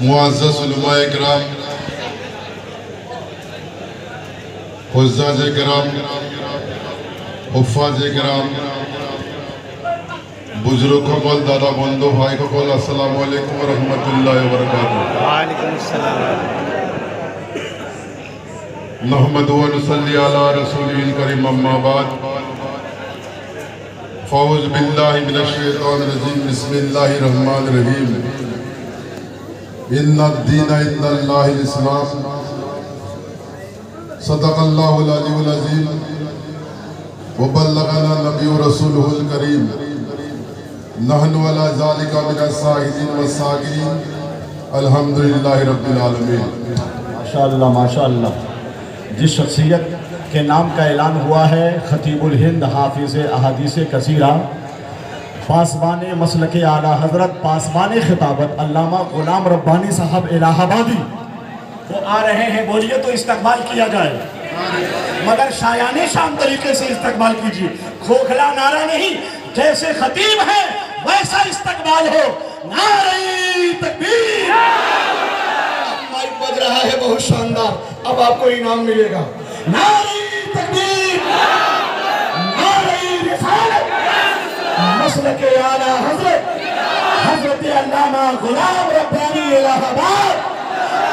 मुअज़्ज़ज़ उलमाए किराम, हुज़्ज़ाज़े किराम, हुफ़्फ़ाज़े किराम, बुजुर्ग कल, दादा बंधु भाई कल, अस्सलामु अलैकुम व रहमतुल्लाहि व बरकातुहू। वालेकुम अस्सलाम। नहमदु व नुसल्ली अला रसूलिल करीम, अम्मा बाद। फ़ऊज़ु बिल्लाहि मिनश शैतानिर रजीम, बिस्मिल्लाहिर रहमानिर रहीम। इन्नद-दीना इन्दल्लाहिल इस्लाम। सदक़ल्लाहुल अलीयुल अज़ीम व बल्लगना नबिय्यु रसूलुहुल करीम। नहनु अला ज़ालिका मिनश शाहिदीन व शाकिरीन। अल्हम्दुलिल्लाहि रब्बिल आलमीन। माशाअल्लाह माशाअल्लाह। जिस शख्सियत के नाम का ऐलान हुआ है, खतीबुल हिंद, हाफिज़ अहादीस कसीरा, पासबान मसलक आला हज़रत, पासबान खिताबत अल्लामा ग़ुलाम रब्बानी साहब इलाहाबादी, वो आ रहे हैं। बोलिए तो इस्तकबाल किया जाए, मगर शायाने शान तरीके से इस्तकबाल कीजिए। खोखला नारा नहीं, जैसे खतीब है वैसा इस्तकबाल हो। नारे तकबीर। माइक बज रहा है, बहुत शानदार। अब आपको इनाम मिलेगा। नारे तकबीर, नारे रिसालत, मसलक आला हज़रत, हज़रत अल्लामा ग़ुलाम रब्बानी इलाहाबाद,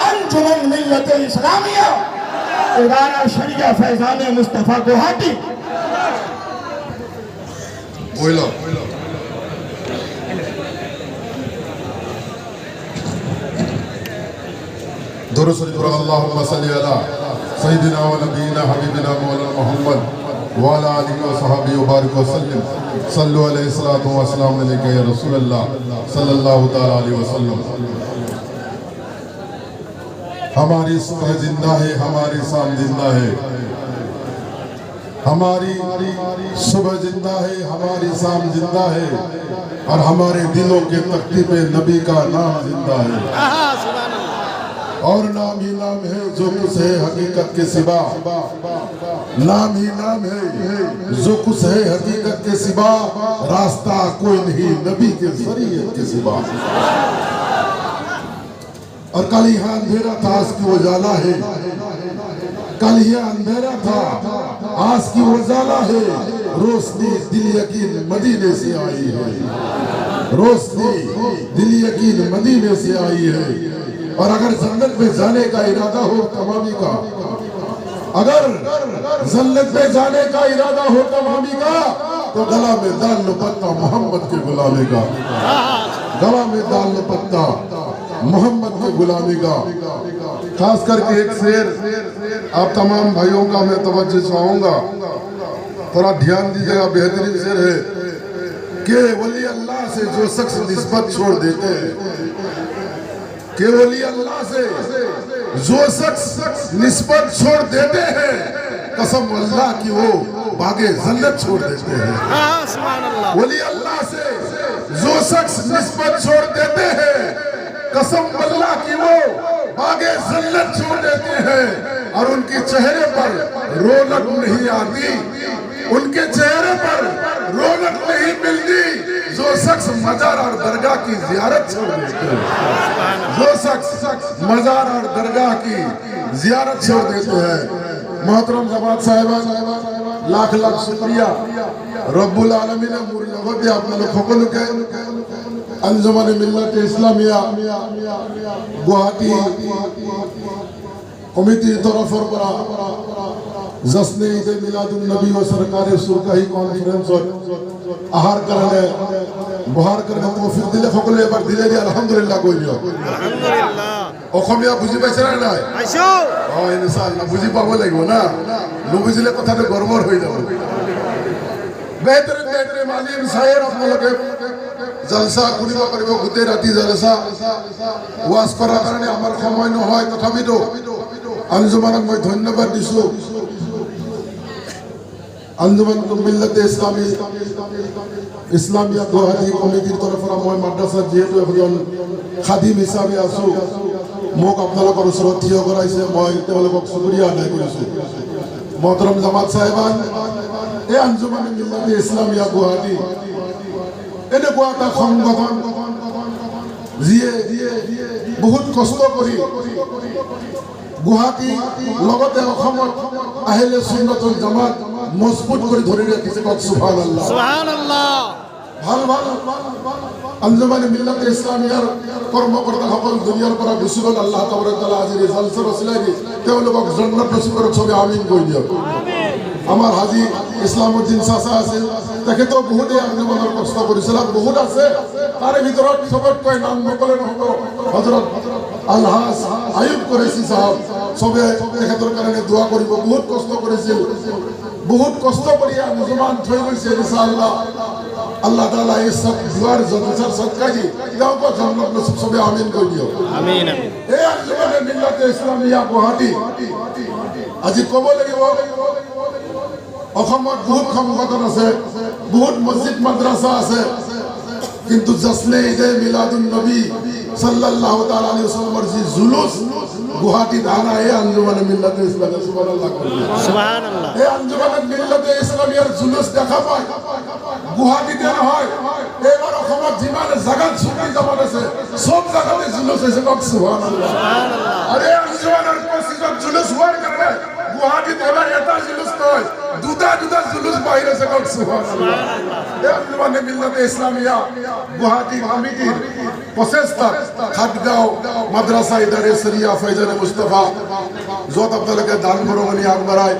अंजुमन मिल्लत इस्लामिया, इदारा शरिया फैज़ान मुस्तफ़ा गुवाहाटी। दुरूद शरीफ पढ़ो। अल्लाहुम्मा सल्ली अला सय्यिदिना व नबीना हबीबिना मौलाना मोहम्मद व अला आलिहि व सहाबिहि व बारिक व सल्लिम। सल्लु अलैहि सलातु व सलाम अलैका या रसूल अल्लाह सल्लल्लाहु तआला अलैहि वसल्लम। हमारी सुबह जिंदा है, हमारी शाम जिंदा है। हमारी सुबह जिंदा है, हमारी शाम जिंदा है, और हमारे दिलों के तख्ती पे नबी का नाम जिंदा है। और नाम ही नाम है जो कुछ है हकीकत के सिवा। नाम ही नाम है जो कुछ है हकीकत के सिवा। रास्ता कोई नहीं नबी के शरीयत के सिवा। और कल यहाँ अंधेरा था, आज की उजाला है। कल यह अंधेरा था, आज की उजाला है। रोशनी दिल यकीन मदीने से आई है। रोशनी दिल यकीन मदीने से आई है। और अगर जन्नत में जाने का इरादा हो तमामी का, अगर जन्नत में जाने का इरादा हो तमामी का, तो गला में डाल लो पत्ता मोहम्मद के गुलामी का। गला में डाल लो पत्ता मोहम्मद के गुलामी का। खास करके एक शेर आप तमाम भाइयों का मैं तवज्जो चाहूंगा, थोड़ा ध्यान दीजिएगा। बेहतरीन शेर है कि वली अल्लाह से जो शख्स निस्बत छोड़ देते हैं, कि वली अल्लाह से जो शख्स निस्बत छोड़ देते हैं, कसम अल्लाह की वो बागे जन्नत छोड़ देते हैं। वली अल्लाह से जो शख्स निस्बत छोड़ देते हैं, कसम अल्लाह की वो बागे जन्नत छोड़ देते हैं। और उनके चेहरे पर रौनक नहीं आती, उनके चेहरे पर रौनक नहीं मिलती जो शख्स मजार और दरगाह की जियारत छोड़ देते हैं। जो शख्स मजार और दरगाह की जियारत छोड़ देते हैं। मोहतरम जमात साहिबान, लाख लाख शुक्रिया रब्बुल आलमीन मुर्लगत आपने সকলকে अंजुमन मिल्लत इस्लामिया गुवाहाटी कमिटीर तरफर পৰা जश्न ईद मिलादुन नबी व सरकारी सुरकाही कॉन्फ्रेंसत आहार करने बहार करने तौफिक दिले সকলে এবার দিলে দি আলহামদুলিল্লাহ কই দিও। আলহামদুলিল্লাহ। অসমীয়া বুঝি পাইছে না নাই? পাইছো। ইনশাআল্লাহ বুঝি পাব লাগিব না, নুবুঝিলে কথাটো গড়বড় হৈ যাব। বেহতরিন বেহতরিন আলিম সাহেব আপোনালোকে জলসা কৰিব পাৰিব, গোটেই ৰাতি জলসা ওয়াজ কৰাৰ কাৰণে আমাৰ সময় নহয়। তথাপিতো अंजुमनक मैं धन्यवाद दिसो। अंजुमन मिल्लत इस्लामी इस्लामिया गुवाहाटी कमिटीर तरफर मैं माद्रासा जेहेतु एजन खादिम हिसाबे आसो, मोक आपनालोकर ओसरत ठिय कराइছে, मैं तेलोকক शुक्रिया आदाय करिছো। मोहतरम जमात साहिबान, এই अंजुमन मिल्लत इस्लामिया गुवाहाटी এনেকুৱা এটা সংগঠন যিয়ে বহুত কষ্ট কৰি গুৱাহাটী লগতে অসমত আহিলে সুন্নতুল জামাত মজবুত কৰি ধৰি ৰাখিছে। কওক সুবহানাল্লাহ। সুবহানাল্লাহ। ভাল ভাল আঞ্জুমানে মিল্লাতে ইছলামিয়াৰ কৰ্মকৰ্তাসকল দুনিয়াৰ পৰা গুচি গ'ল। আল্লাহ তাবাৰক তাআলা আজি ৰিজাল্টৰ ওচিলাই দি তেওঁলোকক জান্নাত নসিব কৰক। চবে আমিন কৈ দিয়ক। আমাৰ হাজী ইছলামউদ্দিন চাচা আছিল, তেখেতেও বহুতে আঞ্জুমানৰ কষ্ট কৰিছিল। বহুত আছে, তাৰে ভিতৰত চবতকৈ নাম নকলে নহ'ব হযৰত আলহাজ আয়ুব কুৰেশী সাহেব। চবে তেখেতৰ কাৰণে দোৱা কৰিব। বহুত কষ্ট কৰিছিল, বহুত কষ্ট কৰি আঞ্জুমান থৈ গৈছে। ইনশাআল্লাহ আল্লাহ তাআলা এই সব দুয়ার জলসার সদকাজি তেওঁকো জান্নাত নসিব। সবে আমিন কৈ দিয়ক। আমিন। এই আঞ্জুমানে মিল্লাতে ইছলামিয়া গুৱাহাটী আজি ক'ব লাগিব, অসমত বহুত সংগঠন আছে, বহুত মছজিদ মাদ্ৰাছা আছে, কিন্তু জশ্নে ঈদে মিলাদুন নবী সাল্লাল্লাহু তাআলা আলাইহি ওয়াসাল্লামৰ যি জুলুস গুৱাহাটীত আনা এই আঞ্জুমানে মিল্লাতে ইছলামিয়া। সুবহানাল্লাহ। সুবহানাল্লাহ। এই আঞ্জুমানে মিল্লাতে ইছলামিয়াৰ জুলুস দেখা পায় গুৱাহাটীতে নহয়, এইবাৰ অসমত যিমান জাগাত ছুটি জামাত আছে সব জাগাতে জুলুস হৈছে। কওক সুবহানাল্লাহ। আৰে আঞ্জুমানৰ মছজিদত জুলুস হোৱাৰ কাৰণে গুৱাহাটীত এবাৰ এটা জুলুস নহয়, দুটা জুলুস বাহিৰ আছে। কওক সুবহানাল্লাহ। এই আঞ্জুমানে মিল্লাতে ইছলামিয়া গুৱাহাটী কমিটিৰ প্ৰচেষ্টাত খাটগাঁও মাদ্ৰাছা ইদাৰে শৰিয়া ফৈজানে মুস্তাফা য'ত আপোনালোকে দান বৰঙণি আগবঢ়ায়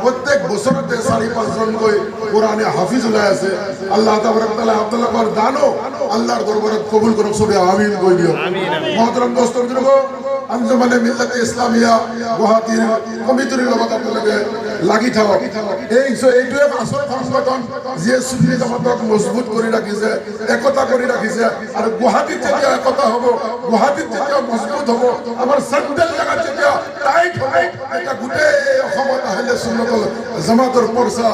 প্ৰত্যেক বছৰতে ৪-৫ জনকৈ কোৰাণে হাফিজ ওলাই আছে। আল্লাহ তাবাৰক তাআলা আপোনালোকৰ দানো আল্লাহৰ দৰবাৰত কবুল কৰক। চবে আমিন কৈ দিয়ক। মহতৰম দোস্ত বুজুৰ্গ, আঞ্জুমানে মিল্লাতে ইছলামিয়া গুৱাহাটীৰ কমিটিৰ লগত আপোনালোকে লাগি থাকক। এইটোৱে আচল সংগঠন যিয়ে সুন্নি জামাতক মজবুত কৰি ৰাখিছে, একতা কৰি ৰাখিছে। আৰু গুৱাহাটীত যেতিয়া একতা হ'ব, গুৱাহাটীত যেতিয়া মজবুত হ'ব, আমাৰ চেণ্ট্ৰেল জেগাত যেতিয়া টাইট হ'ব, এটা গোটেই অসমত আহিলে সুন্নতুল জামাতৰ পৰ্চা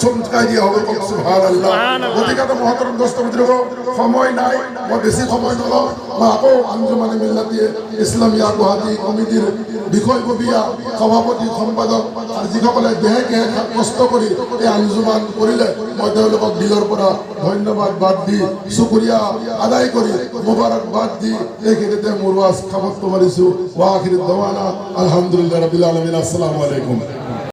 চমকাই দিয়া হ'ব। কওক সুবহানাল্লাহ। গতিকে মহতৰম দোস্ত বুজুৰ্গ, সময় নাই, মই বেছি সময় নলওঁ। মই আকৌ আঞ্জুমানে মিল্লাতে ইছলামিয়া গুৱাহাটী কমিটিৰ বিষয়ববীয়া সভাপতি সম্পাদক আৰু যিসকলে দেহে কেহে কষ্ট কৰি এই আঞ্জুমান কৰিলে, মই তেওঁলোকক দিলৰ পৰা ধন্যবাদ বাদ দি শুক্ৰিয়া আদায় কৰি মুবাৰকবাদ দি এইখিনিতে মোৰ ৱাজ সমাপ্ত কৰিছোঁ। ৱা আখিৰ দাৱানা আলহামদুলিল্লাহ ৰাব্বিল আলামিন। আসসালামু আলাইকুম।